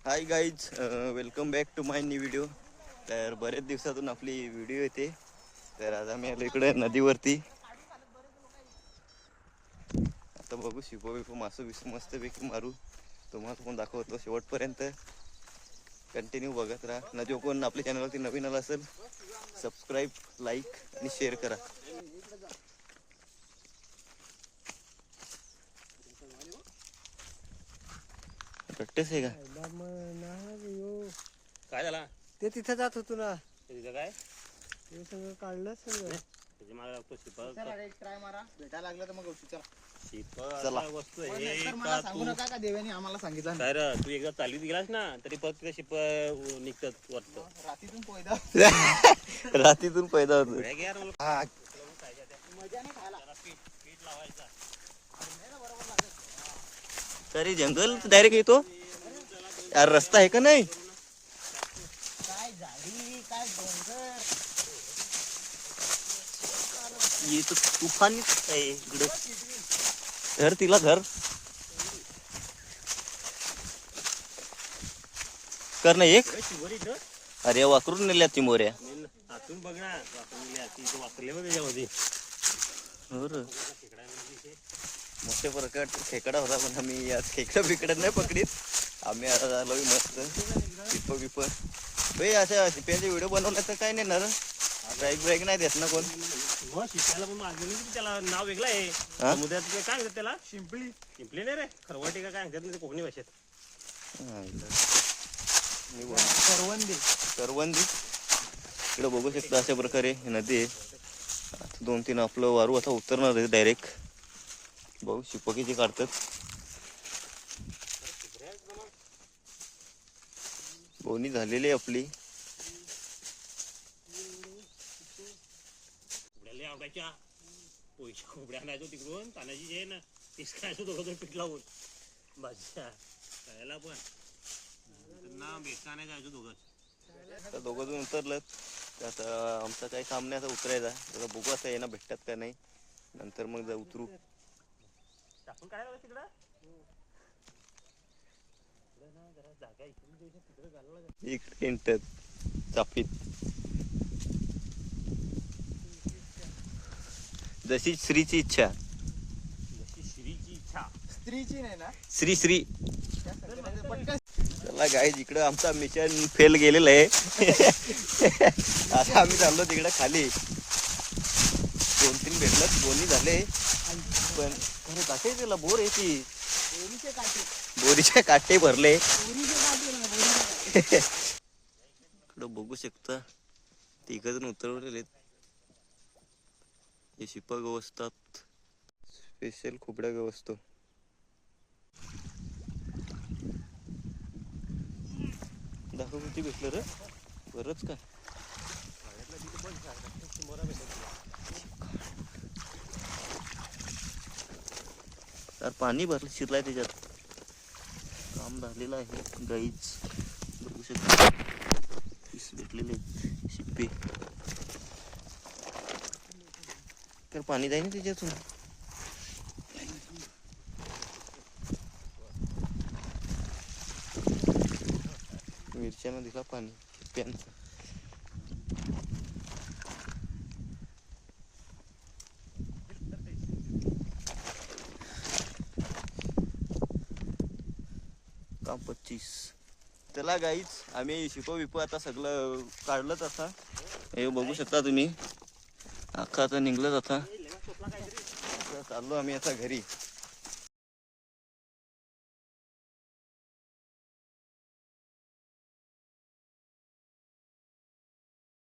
High guys, welcome back to my new video. तर बरेच दिवसातून आपली व्हिडिओ येते. तर आज आम्ही आलो इकडे नदीवरती. आता बघू शिपो मासू बिसू मस्तपैकी मारू. तुम्हाला पण दाखवतो शेवटपर्यंत कंटिन्यू बघत राहा. न जो कोण आपल्या चॅनलवरती नवीन आला असेल सबस्क्राईब, लाईक आणि शेअर करा. रट्टेच आहे का? काय झाला ते तिथे जात होतो ना, तिथं काय ते सगळं काढलं सगळं. त्याची मागे लागतो शिपा ट्राय मारा, भेटायला लागलं तर मग चला. चला. वस्तू हे तर का मला सांगू तू नका का देवानी आम्हाला सांगितलं. काय रे, तू एकदा चालवीत गेलास ना तरी परत तिथे शिप निघतात वरत. रात्रीतून पोयदा रात्रीतून पैदा होतो. यार मला हा मजा नाही खायला. पीठ लावायचा. तरी जंगल डायरेक्ट येतो यार. रस्ता आहे का नाही? काय झाडी, काय डोंगर. ये तो तुफानीच आहे इकडे. धर तिला, धर. कर ना एक. अरे वाकरून नेल्या चिमोऱ्या. आतून बघ ना, वापरले बघ त्याच्यामध्ये. हो रे. मोठे प्रकार खेकडा होता, पण आम्ही या खेकडा बिकडा नाही पकडीत. आम्ही आता आलो मस्त पिप बिप. भाई अशा शिप्याचे व्हिडिओ बनवले तर काय नाही ना रे. ब्रेक ब्रेक नाही देत ना कोण. मग शिप्याला पण मागे त्याला नाव वेगळं आहे. समुद्रात काय म्हणतात त्याला? शिंपली. शिंपली नाही रे, खरवटी का काय म्हणतात ना कोकणी भाषेत. करवंदी. करवंदी. इकडे बघू शकता अशा प्रकारे नदी आहे. 2-3 आपलं वारू आता उतरणार आहे डायरेक्ट. बघू शिप किती काढतात. बोनी झालेली आहे आपली. खोबड्याला आवडायच्या पोयच्या खोबड्या आणायचो तिकडून, तानाजी जे आहे ना तीच खायचो दोघं पीठ लावून भाज्या खायला. पण ना बेसन नाही जायचो दोघं. आता दोघं जण उतरलं. आता आमचा काही काम नाही, आता उतरायचा. आता बघू आता येणं भेटतात का नाही, नंतर मग जा उतरू. टाकून काय लागलं तिकडं? जागा तिकडे घालायला इकडे इंटत चापीत. जशी श्रीची इच्छा. जशी श्रीची इच्छा. स्त्रीची नाही ना. श्री श्री. पटकन. चला गाईज, इकडं आमचा मिशन फेल गेलेला आहे. आता आम्ही चाललो तिकडे खाली. 2-3 भेटलं, दोन्ही झाले. पण अरे काटे त्याला बोर आहे ती. बोरीचे काटे. बोरीचे काटे भरले. बोरीचे काटे ना, बोरीचे काटे. इकडं बघू शकता 3 जण उतरवलेले आहेत. हे शिपा गवसतात. स्पेशल खोबड्या गवसतो. दाखव किती भेटलं रे. बरंच का. तर पाणी भरलं, शिरलाय त्याच्यात. काम झालेलं आहे गाईच. बघू शकता पीस भेटलेले शिप्पे. तर पाणी जाईल ना त्याच्यातून. मिरच्यानं दिला पाणी शिप्प्यांचं. काम 25. चला गाईच, आम्ही शिपो बिपो आता सगळं काढलंच. आता हे बघू शकता तुम्ही. अख्खा आता निघलंच. आता चाललो आम्ही आता घरी.